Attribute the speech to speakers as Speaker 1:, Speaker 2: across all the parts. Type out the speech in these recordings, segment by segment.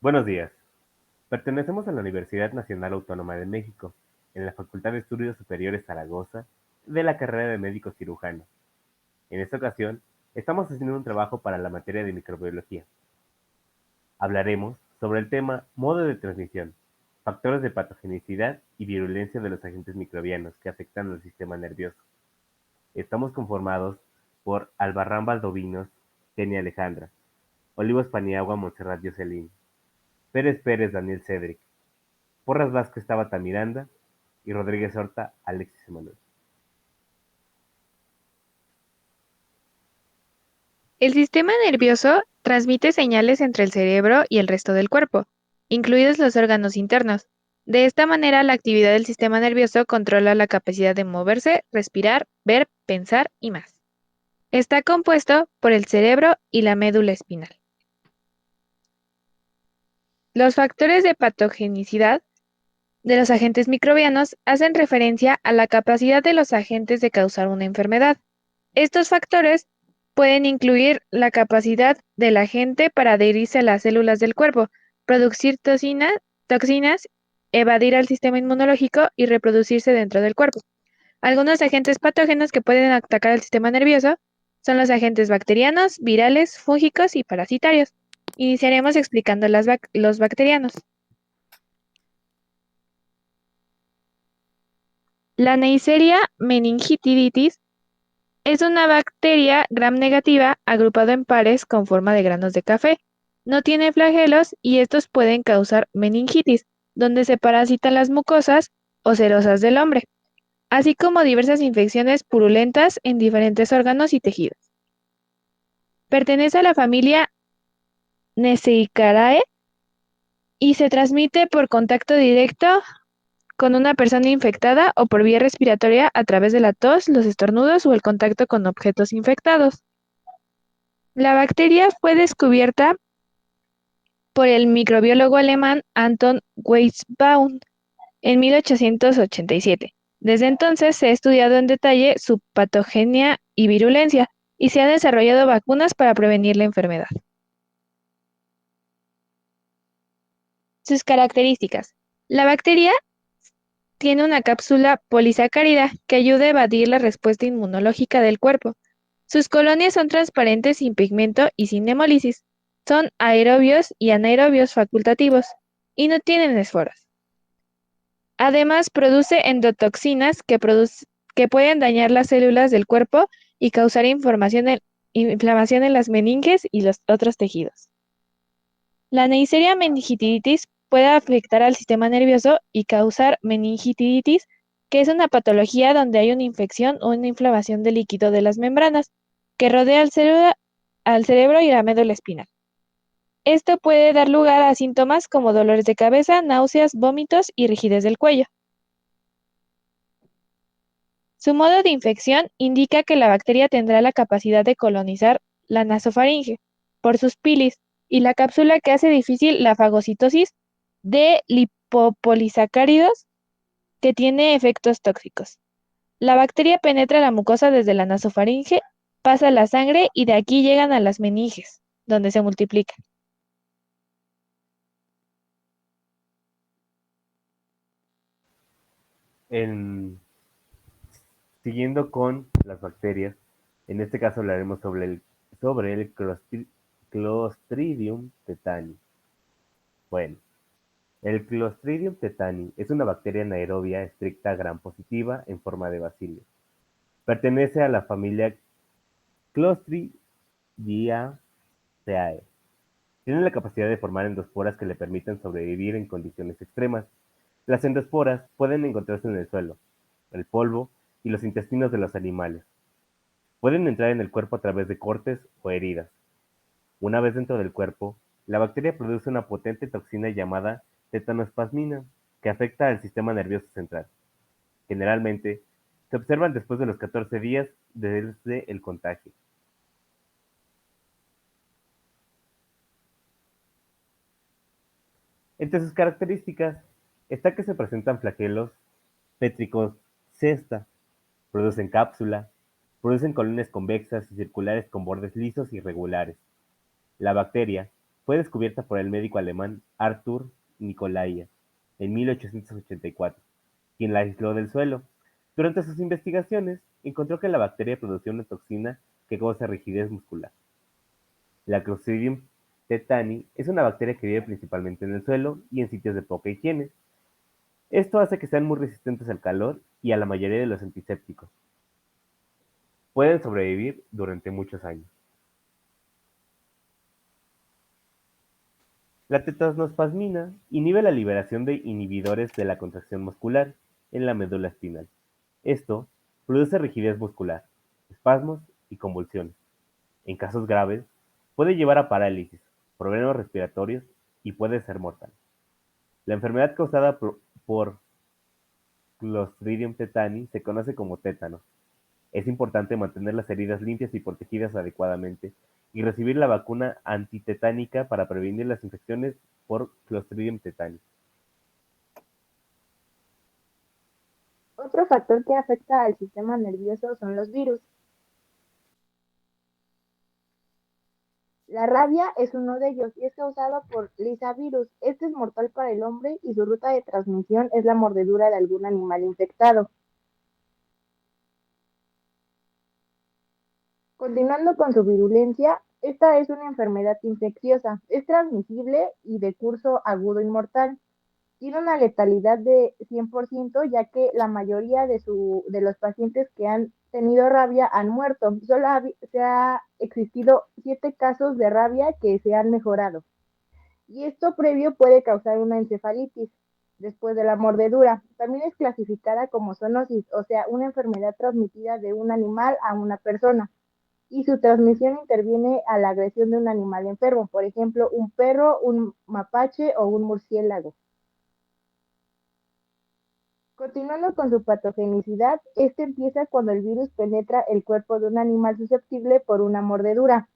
Speaker 1: Buenos días. Pertenecemos a la Universidad Nacional Autónoma de México, en la Facultad de Estudios Superiores Zaragoza, de la carrera de médico cirujano. En esta ocasión, estamos haciendo un trabajo para la materia de microbiología. Hablaremos sobre el tema modo de transmisión, factores de patogenicidad y virulencia de los agentes microbianos que afectan al sistema nervioso. Estamos conformados por Albarrán Valdovinos, Kenia Alejandra, Olivos Paniagua, Montserrat Jocelyn, Pérez Pérez, Daniel Cedric, Porras Vázquez, Tabata Miranda y Rodríguez Horta, Alexis Emanuel.
Speaker 2: El sistema nervioso transmite señales entre el cerebro y el resto del cuerpo, incluidos los órganos internos. De esta manera, la actividad del sistema nervioso controla la capacidad de moverse, respirar, ver, pensar y más. Está compuesto por el cerebro y la médula espinal. Los factores de patogenicidad de los agentes microbianos hacen referencia a la capacidad de los agentes de causar una enfermedad. Estos factores pueden incluir la capacidad del agente para adherirse a las células del cuerpo, producir toxinas, evadir al sistema inmunológico y reproducirse dentro del cuerpo. Algunos agentes patógenos que pueden atacar el sistema nervioso son los agentes bacterianos, virales, fúngicos y parasitarios. Iniciaremos explicando los bacterianos. La Neisseria meningitidis es una bacteria gram negativa agrupado en pares con forma de granos de café. No tiene flagelos y estos pueden causar meningitis, donde se parasitan las mucosas o serosas del hombre, así como diversas infecciones purulentas en diferentes órganos y tejidos. Pertenece a la familia Neseicarae y se transmite por contacto directo con una persona infectada o por vía respiratoria a través de la tos, los estornudos o el contacto con objetos infectados. La bacteria fue descubierta por el microbiólogo alemán Anton Weisbaum en 1887. Desde entonces se ha estudiado en detalle su patogenia y virulencia y se han desarrollado vacunas para prevenir la enfermedad. Sus características. La bacteria tiene una cápsula polisacárida que ayuda a evadir la respuesta inmunológica del cuerpo. Sus colonias son transparentes sin pigmento y sin hemólisis. Son aerobios y anaerobios facultativos y no tienen esporas. Además, produce endotoxinas que pueden dañar las células del cuerpo y causar inflamación en las meninges y los otros tejidos. La Neisseria meningitidis puede afectar al sistema nervioso y causar meningitis, que es una patología donde hay una infección o una inflamación del líquido de las membranas que rodea al cerebro y la médula espinal. Esto puede dar lugar a síntomas como dolores de cabeza, náuseas, vómitos y rigidez del cuello. Su modo de infección indica que la bacteria tendrá la capacidad de colonizar la nasofaringe por sus pilis y la cápsula que hace difícil la fagocitosis de lipopolisacáridos que tiene efectos tóxicos. La bacteria penetra la mucosa desde la nasofaringe, pasa a la sangre y de aquí llegan a las meninges, donde se multiplican.
Speaker 1: En- Siguiendo con las bacterias, en este caso hablaremos sobre el Clostridium tetani. Bueno, el Clostridium tetani es una bacteria anaerobia estricta gram positiva en forma de bacilo. Pertenece a la familia Clostridiaceae. Tiene la capacidad de formar endosporas que le permiten sobrevivir en condiciones extremas. Las endosporas pueden encontrarse en el suelo, el polvo y los intestinos de los animales. Pueden entrar en el cuerpo a través de cortes o heridas. Una vez dentro del cuerpo, la bacteria produce una potente toxina llamada tetanospasmina que afecta al sistema nervioso central. Generalmente, se observan después de los 14 días desde el contagio. Entre sus características está que se presentan flagelos pétricos cesta, producen cápsula, producen colonias convexas y circulares con bordes lisos y regulares. La bacteria Fue descubierta por el médico alemán Arthur Nicolai en 1884, quien la aisló del suelo. Durante sus investigaciones, encontró que la bacteria producía una toxina que causa rigidez muscular. La Clostridium tetani es una bacteria que vive principalmente en el suelo y en sitios de poca higiene. Esto hace que sean muy resistentes al calor y a la mayoría de los antisépticos. Pueden sobrevivir durante muchos años. La tetanospasmina inhibe la liberación de inhibidores de la contracción muscular en la médula espinal. Esto produce rigidez muscular, espasmos y convulsiones. En casos graves, puede llevar a parálisis, problemas respiratorios y puede ser mortal. La enfermedad causada por Clostridium tetani se conoce como tétano. Es importante mantener las heridas limpias y protegidas adecuadamente y recibir la vacuna antitetánica para prevenir las infecciones por Clostridium tetani.
Speaker 2: Otro factor que afecta al sistema nervioso son los virus. La rabia es uno de ellos y es causado por Lissa virus. Este es mortal para el hombre y su ruta de transmisión es la mordedura de algún animal infectado. Continuando con su virulencia, esta es una enfermedad infecciosa, es transmisible y de curso agudo y mortal. Tiene una letalidad de 100%, ya que la mayoría de los pacientes que han tenido rabia han muerto. Solo se ha existido 7 casos de rabia que se han mejorado. Y esto previo puede causar una encefalitis después de la mordedura. También es clasificada como zoonosis, o sea, una enfermedad transmitida de un animal a una persona. Y su transmisión interviene a la agresión de un animal enfermo, por ejemplo, un perro, un mapache o un murciélago. Continuando con su patogenicidad, este empieza cuando el virus penetra el cuerpo de un animal susceptible por una mordedura.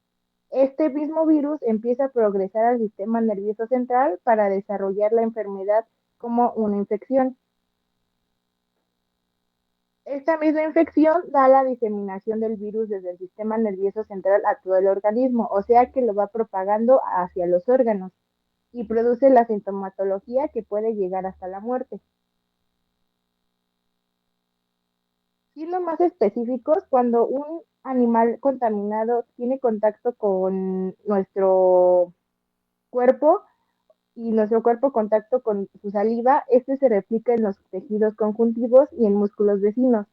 Speaker 2: Este mismo virus empieza a progresar al sistema nervioso central para desarrollar la enfermedad como una infección. Esta misma infección da la diseminación del virus desde el sistema nervioso central a todo el organismo, o sea que lo va propagando hacia los órganos y produce la sintomatología que puede llegar hasta la muerte. Siendo más específicos, cuando un animal contaminado tiene contacto con nuestro cuerpo y nuestro cuerpo contacto con su saliva, este se replica en los tejidos conjuntivos y en músculos vecinos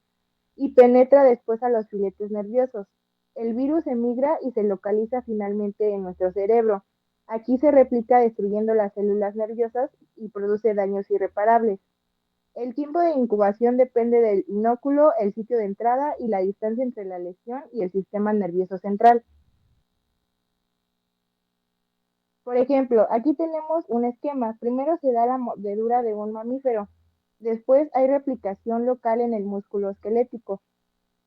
Speaker 2: y penetra después a los filetes nerviosos. El virus emigra y se localiza finalmente en nuestro cerebro. Aquí se replica destruyendo las células nerviosas y produce daños irreparables. El tiempo de incubación depende del inóculo, el sitio de entrada y la distancia entre la lesión y el sistema nervioso central. Por ejemplo, aquí tenemos un esquema. Primero se da la mordedura de un mamífero. Después hay replicación local en el músculo esquelético.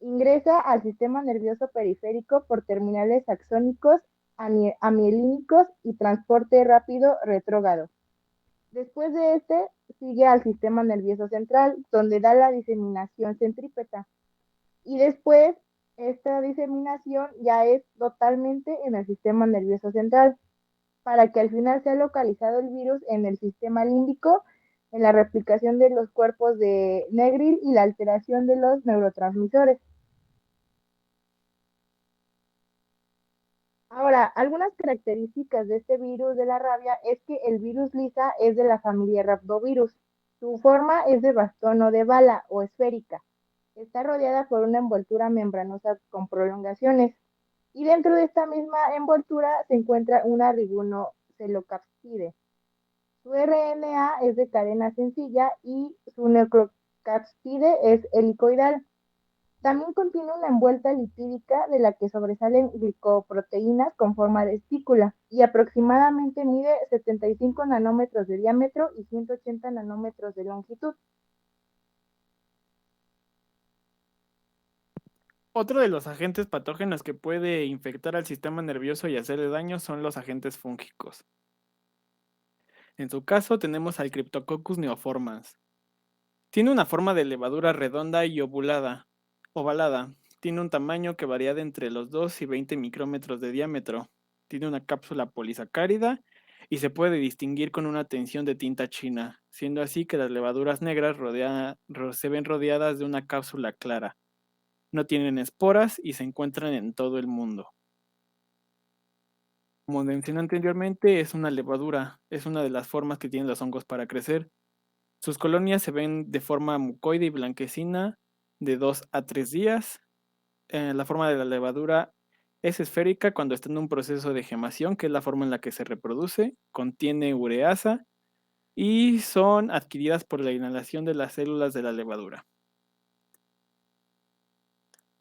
Speaker 2: Ingresa al sistema nervioso periférico por terminales axónicos, amielínicos y transporte rápido retrógrado. Después de este, sigue al sistema nervioso central, donde da la diseminación centrípeta. Y después, esta diseminación ya es totalmente en el sistema nervioso central, para que al final sea localizado el virus en el sistema límbico, en la replicación de los cuerpos de Negril y la alteración de los neurotransmisores. Ahora, algunas características de este virus de la rabia es que el virus Lisa es de la familia Rhabdovirus. Su forma es de bastón o de bala o esférica. Está rodeada por una envoltura membranosa con prolongaciones. Y dentro de esta misma envoltura se encuentra una ribonocelocapside. Su RNA es de cadena sencilla y su nucleocapside es helicoidal. También contiene una envuelta lipídica de la que sobresalen glicoproteínas con forma de espícula y aproximadamente mide 75 nanómetros de diámetro y 180 nanómetros de longitud.
Speaker 3: Otro de los agentes patógenos que puede infectar al sistema nervioso y hacerle daño son los agentes fúngicos. En su caso tenemos al Cryptococcus neoformans. Tiene una forma de levadura redonda y ovalada. Tiene un tamaño que varía de entre los 2 y 20 micrómetros de diámetro. Tiene una cápsula polisacárida y se puede distinguir con una tensión de tinta china, siendo así que las levaduras negras se ven rodeadas de una cápsula clara. No tienen esporas y se encuentran en todo el mundo. Como mencioné anteriormente, es una levadura, es una de las formas que tienen los hongos para crecer. Sus colonias se ven de forma mucoide y blanquecina de 2 a 3 días. La forma de la levadura es esférica cuando está en un proceso de gemación, que es la forma en la que se reproduce, contiene ureasa y son adquiridas por la inhalación de las células de la levadura.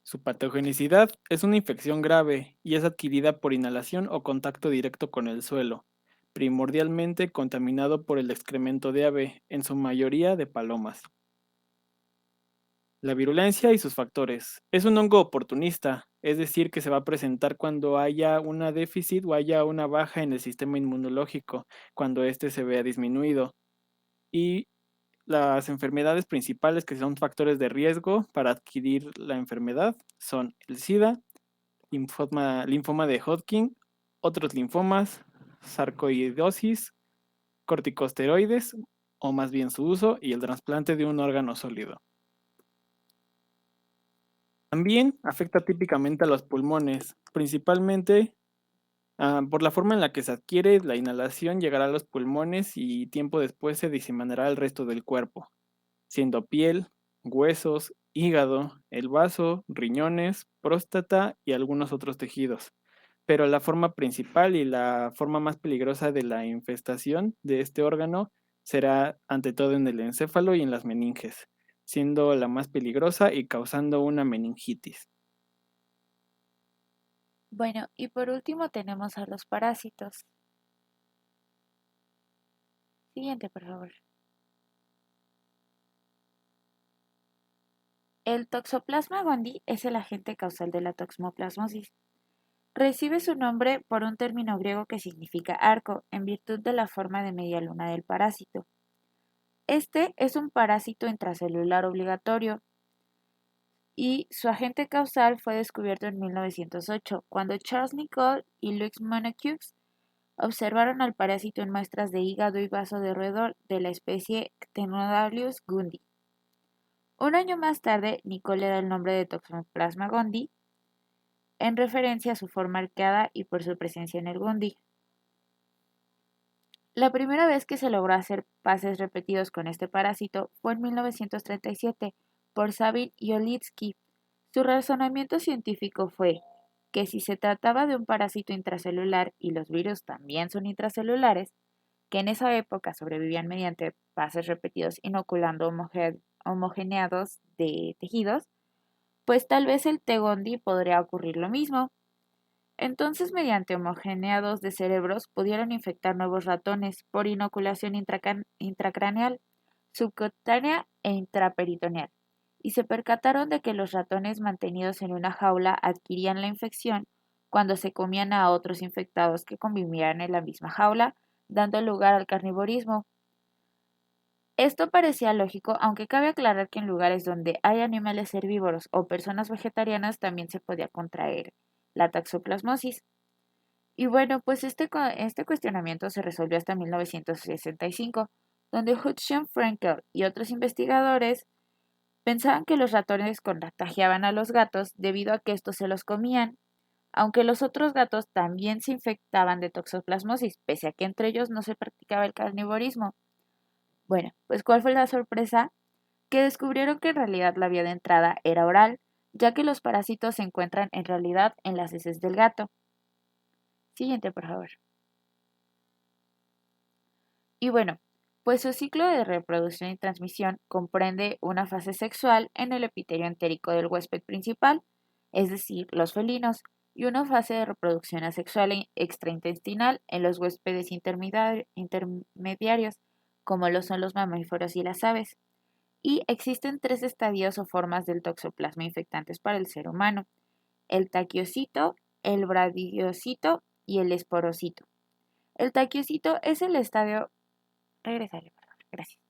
Speaker 3: Su patogenicidad es una infección grave y es adquirida por inhalación o contacto directo con el suelo, primordialmente contaminado por el excremento de ave, en su mayoría de palomas. La virulencia y sus factores. Es un hongo oportunista, es decir, que se va a presentar cuando haya una déficit o haya una baja en el sistema inmunológico, cuando éste se vea disminuido. Y las enfermedades principales que son factores de riesgo para adquirir la enfermedad son el SIDA, linfoma de Hodgkin, otros linfomas, sarcoidosis, corticosteroides, o más bien su uso, y el trasplante de un órgano sólido. También afecta típicamente a los pulmones, principalmente por la forma en la que se adquiere, la inhalación llegará a los pulmones y tiempo después se diseminará al resto del cuerpo, siendo piel, huesos, hígado, el vaso, riñones, próstata y algunos otros tejidos. Pero la forma principal y la forma más peligrosa de la infestación de este órgano será ante todo en el encéfalo y en las meninges, siendo la más peligrosa y causando una meningitis.
Speaker 4: Bueno, y por último tenemos a los parásitos. Siguiente, por favor. El Toxoplasma gondii es el agente causal de la toxoplasmosis. Recibe su nombre por un término griego que significa arco, en virtud de la forma de media luna del parásito. Este es un parásito intracelular obligatorio y su agente causal fue descubierto en 1908, cuando Charles Nicoll y Louis Monacux observaron al parásito en muestras de hígado y vaso de roedor de la especie Ctenodalius gundi. Un año más tarde, Nicoll le da el nombre de Toxoplasma gondii en referencia a su forma arqueada y por su presencia en el gundi. La primera vez que se logró hacer pases repetidos con este parásito fue en 1937 por Sabin y Olitsky. Su razonamiento científico fue que si se trataba de un parásito intracelular y los virus también son intracelulares, que en esa época sobrevivían mediante pases repetidos inoculando homogeneados de tejidos, pues tal vez el T. gondii podría ocurrir lo mismo. Entonces, mediante homogeneados de cerebros, pudieron infectar nuevos ratones por inoculación intracraneal, subcutánea e intraperitoneal, y se percataron de que los ratones mantenidos en una jaula adquirían la infección cuando se comían a otros infectados que convivían en la misma jaula, dando lugar al carnivorismo. Esto parecía lógico, aunque cabe aclarar que en lugares donde hay animales herbívoros o personas vegetarianas también se podía contraer la toxoplasmosis. Y bueno, pues este cuestionamiento se resolvió hasta 1965, donde Hudson Frankel y otros investigadores pensaban que los ratones contagiaban a los gatos debido a que estos se los comían, aunque los otros gatos también se infectaban de toxoplasmosis, pese a que entre ellos no se practicaba el carnivorismo. Bueno, pues ¿cuál fue la sorpresa? Que descubrieron que en realidad la vía de entrada era oral, ya que los parásitos se encuentran en realidad en las heces del gato. Siguiente, por favor. Y bueno, pues su ciclo de reproducción y transmisión comprende una fase sexual en el epitelio entérico del huésped principal, es decir, los felinos, y una fase de reproducción asexual e extraintestinal en los huéspedes intermediarios, como lo son los mamíferos y las aves. Y existen tres estadios o formas del toxoplasma infectantes para el ser humano: el taquiocito, el bradiocito y el esporocito. El taquiocito es el estadio... Regresarle, por favor. Gracias.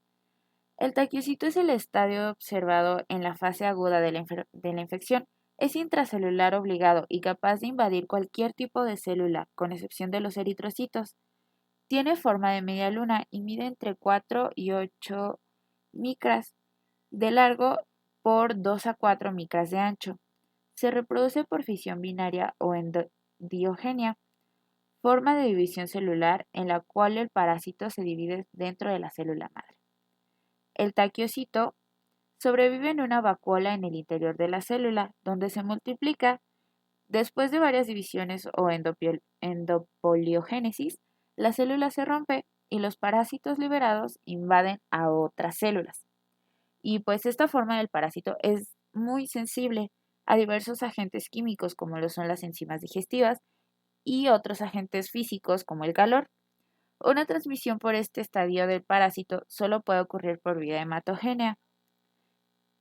Speaker 4: El taquiocito es el estadio observado en la fase aguda de la infección, Es intracelular obligado y capaz de invadir cualquier tipo de célula, con excepción de los eritrocitos. Tiene forma de media luna y mide entre 4 y 8 micras de largo por 2 a 4 micras de ancho. Se reproduce por fisión binaria o endodiogenia, forma de división celular en la cual el parásito se divide dentro de la célula madre. El taquiocito sobrevive en una vacuola en el interior de la célula, donde se multiplica. Después de varias divisiones o endopoliogénesis, la célula se rompe y los parásitos liberados invaden a otras células. Y pues esta forma del parásito es muy sensible a diversos agentes químicos como lo son las enzimas digestivas y otros agentes físicos como el calor. Una transmisión por este estadio del parásito solo puede ocurrir por vía hematogénea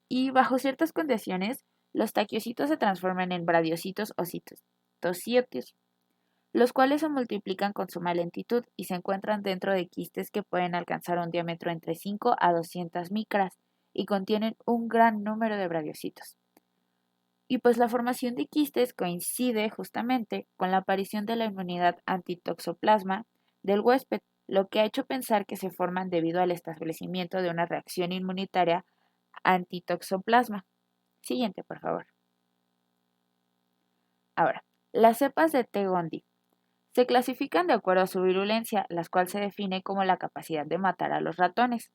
Speaker 4: y bajo ciertas condiciones los taquiocitos se transforman en bradiocitos o citocitos, los cuales se multiplican con suma lentitud y se encuentran dentro de quistes que pueden alcanzar un diámetro entre 5 a 200 micras y contienen un gran número de bradiocitos. Y pues la formación de quistes coincide justamente con la aparición de la inmunidad antitoxoplasma del huésped, lo que ha hecho pensar que se forman debido al establecimiento de una reacción inmunitaria antitoxoplasma. Siguiente, por favor. Ahora, las cepas de T. gondii se clasifican de acuerdo a su virulencia, la cual se define como la capacidad de matar a los ratones.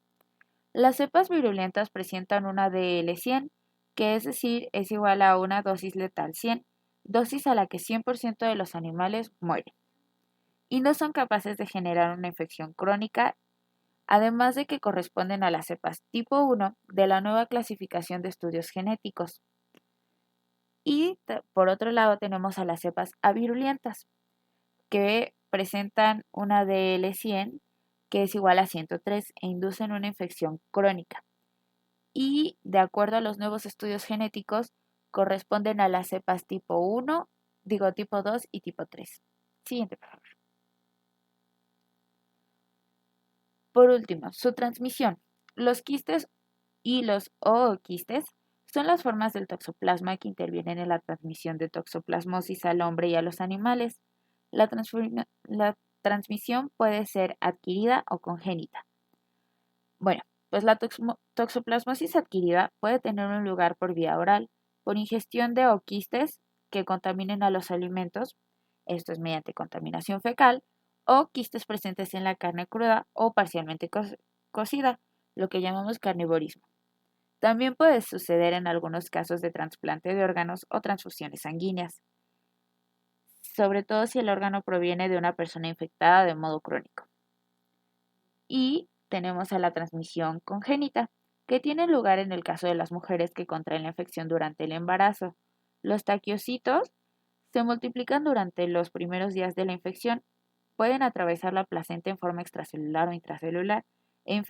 Speaker 4: Las cepas virulentas presentan una DL100, que es decir, es igual a una dosis letal 100, dosis a la que 100% de los animales mueren, y no son capaces de generar una infección crónica, además de que corresponden a las cepas tipo 1 de la nueva clasificación de estudios genéticos. Y por otro lado tenemos a las cepas avirulentas, que presentan una DL100 que es igual a 103 e inducen una infección crónica. Y de acuerdo a los nuevos estudios genéticos, corresponden a las cepas tipo 1, tipo 2 y tipo 3. Siguiente, por favor. Por último, su transmisión. Los quistes y los ooquistes son las formas del toxoplasma que intervienen en la transmisión de toxoplasmosis al hombre y a los animales. La transmisión puede ser adquirida o congénita. Bueno, pues la toxoplasmosis adquirida puede tener un lugar por vía oral, por ingestión de ooquistes que contaminen a los alimentos, esto es mediante contaminación fecal, o quistes presentes en la carne cruda o parcialmente cocida, lo que llamamos carnivorismo. También puede suceder en algunos casos de trasplante de órganos o transfusiones sanguíneas, sobre todo si el órgano proviene de una persona infectada de modo crónico. Y tenemos a la transmisión congénita, que tiene lugar en el caso de las mujeres que contraen la infección durante el embarazo. Los taquiocitos se multiplican durante los primeros días de la infección, pueden atravesar la placenta en forma extracelular o intracelular e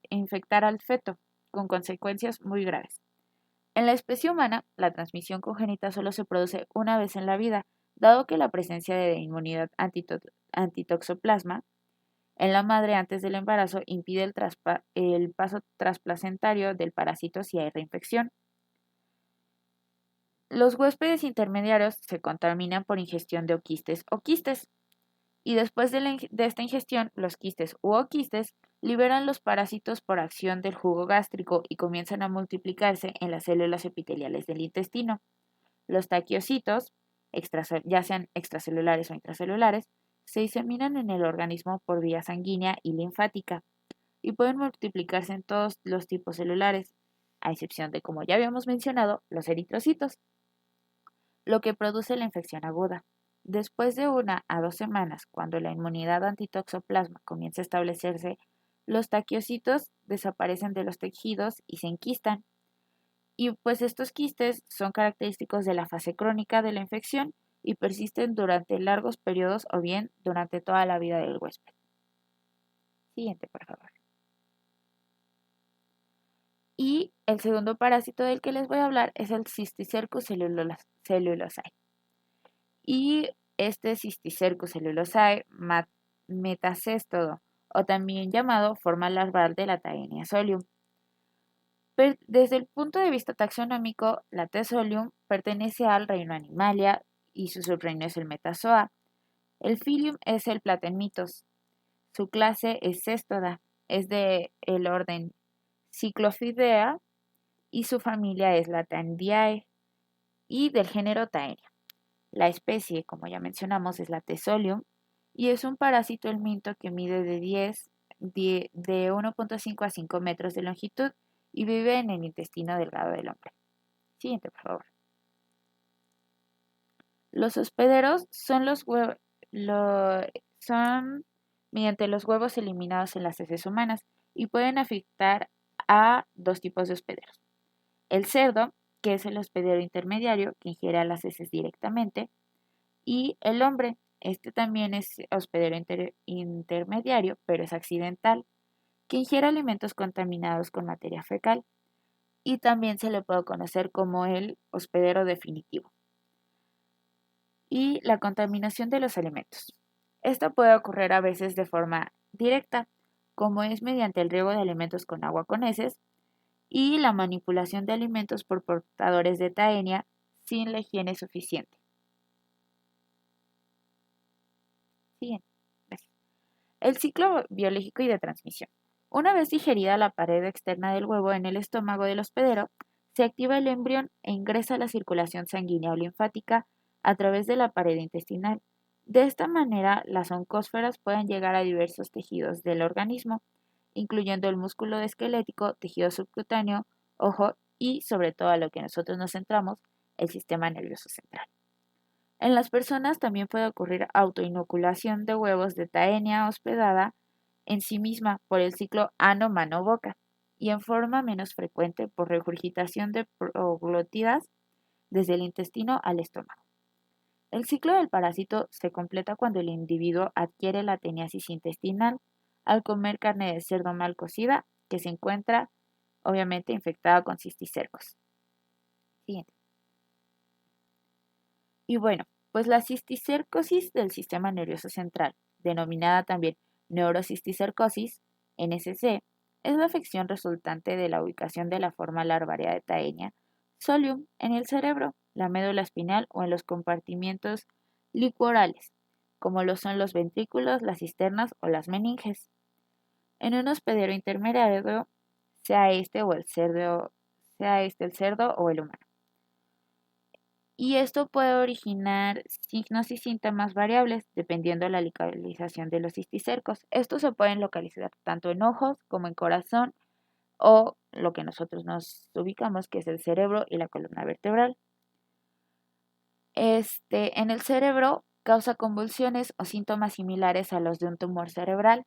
Speaker 4: infectar al feto, con consecuencias muy graves. En la especie humana, la transmisión congénita solo se produce una vez en la vida, dado que la presencia de inmunidad antitoxoplasma en la madre antes del embarazo impide el paso transplacentario del parásito si hay reinfección. Los huéspedes intermediarios se contaminan por ingestión de oquistes o quistes, y después de esta ingestión, los quistes u oquistes liberan los parásitos por acción del jugo gástrico y comienzan a multiplicarse en las células epiteliales del intestino. Los taquiocitos, ya sean extracelulares o intracelulares, se diseminan en el organismo por vía sanguínea y linfática y pueden multiplicarse en todos los tipos celulares, a excepción de, como ya habíamos mencionado, los eritrocitos, lo que produce la infección aguda. Después de 1 a 2 semanas, cuando la inmunidad antitoxoplasma comienza a establecerse, los taquiocitos desaparecen de los tejidos y se enquistan. Y pues estos quistes son característicos de la fase crónica de la infección y persisten durante largos periodos o bien durante toda la vida del huésped. Siguiente, por favor. Y el segundo parásito del que les voy a hablar es el Cysticercus cellulosae. Y este Cysticercus cellulosae metacéstodo, o también llamado forma larval de la Taenia solium. Desde el punto de vista taxonómico, la Thesolium pertenece al reino Animalia y su subreino es el Metazoa. El filium es el Platemythos. Su clase es Cestoda, es del orden Cyclopidea y su familia es la Tandiae y del género Taenia. La especie, como ya mencionamos, es la Thesolium y es un parásito helminto que mide de 1.5 a 5 metros de longitud y vive en el intestino delgado del hombre. Siguiente, por favor. Los hospederos son son mediante los huevos eliminados en las heces humanas y pueden afectar a dos tipos de hospederos. El cerdo, que es el hospedero intermediario, que ingiere las heces directamente, y el hombre, este también es hospedero intermediario, pero es accidental, que ingiere alimentos contaminados con materia fecal, y también se le puede conocer como el hospedero definitivo. Y la contaminación de los alimentos. Esto puede ocurrir a veces de forma directa, como es mediante el riego de alimentos con agua con heces, y la manipulación de alimentos por portadores de taenia sin la higiene suficiente. Siguiente. Gracias. El ciclo biológico y de transmisión. Una vez digerida la pared externa del huevo en el estómago del hospedero, se activa el embrión e ingresa a la circulación sanguínea o linfática a través de la pared intestinal. De esta manera, las oncósferas pueden llegar a diversos tejidos del organismo, incluyendo el músculo esquelético, tejido subcutáneo, ojo y, sobre todo a lo que nosotros nos centramos, el sistema nervioso central. En las personas también puede ocurrir autoinoculación de huevos de taenia hospedada en sí misma por el ciclo ano-mano-boca y en forma menos frecuente por regurgitación de proglótidas desde el intestino al estómago. El ciclo del parásito se completa cuando el individuo adquiere la teniasis intestinal al comer carne de cerdo mal cocida que se encuentra obviamente infectada con cisticercos. Siguiente. Y bueno, pues la cisticercosis del sistema nervioso central, denominada también neurocisticercosis, NSC, es la afección resultante de la ubicación de la forma larvaria de Taenia solium en el cerebro, la médula espinal o en los compartimientos liquorales, como lo son los ventrículos, las cisternas o las meninges. En un hospedero intermediario, sea este el cerdo o el humano. Y esto puede originar signos y síntomas variables dependiendo de la localización de los cisticercos. Estos se pueden localizar tanto en ojos como en corazón o lo que nosotros nos ubicamos, que es el cerebro y la columna vertebral. En el cerebro causa convulsiones o síntomas similares a los de un tumor cerebral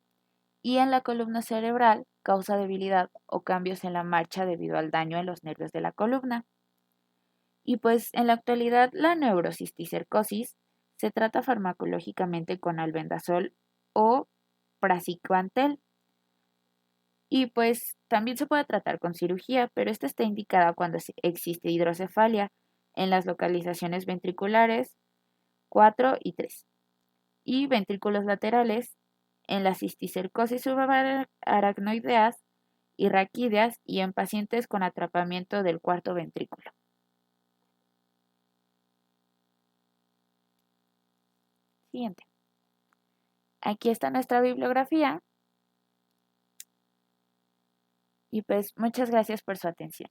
Speaker 4: y en la columna cerebral causa debilidad o cambios en la marcha debido al daño en los nervios de la columna. Y pues en la actualidad la neurocisticercosis se trata farmacológicamente con albendazol o praziquantel. Y pues también se puede tratar con cirugía, pero esta está indicada cuando existe hidrocefalia en las localizaciones ventriculares 4 y 3 y ventrículos laterales en la cisticercosis subaracnoideas y raquídeas y en pacientes con atrapamiento del cuarto ventrículo. Siguiente. Aquí está nuestra bibliografía y pues muchas gracias por su atención.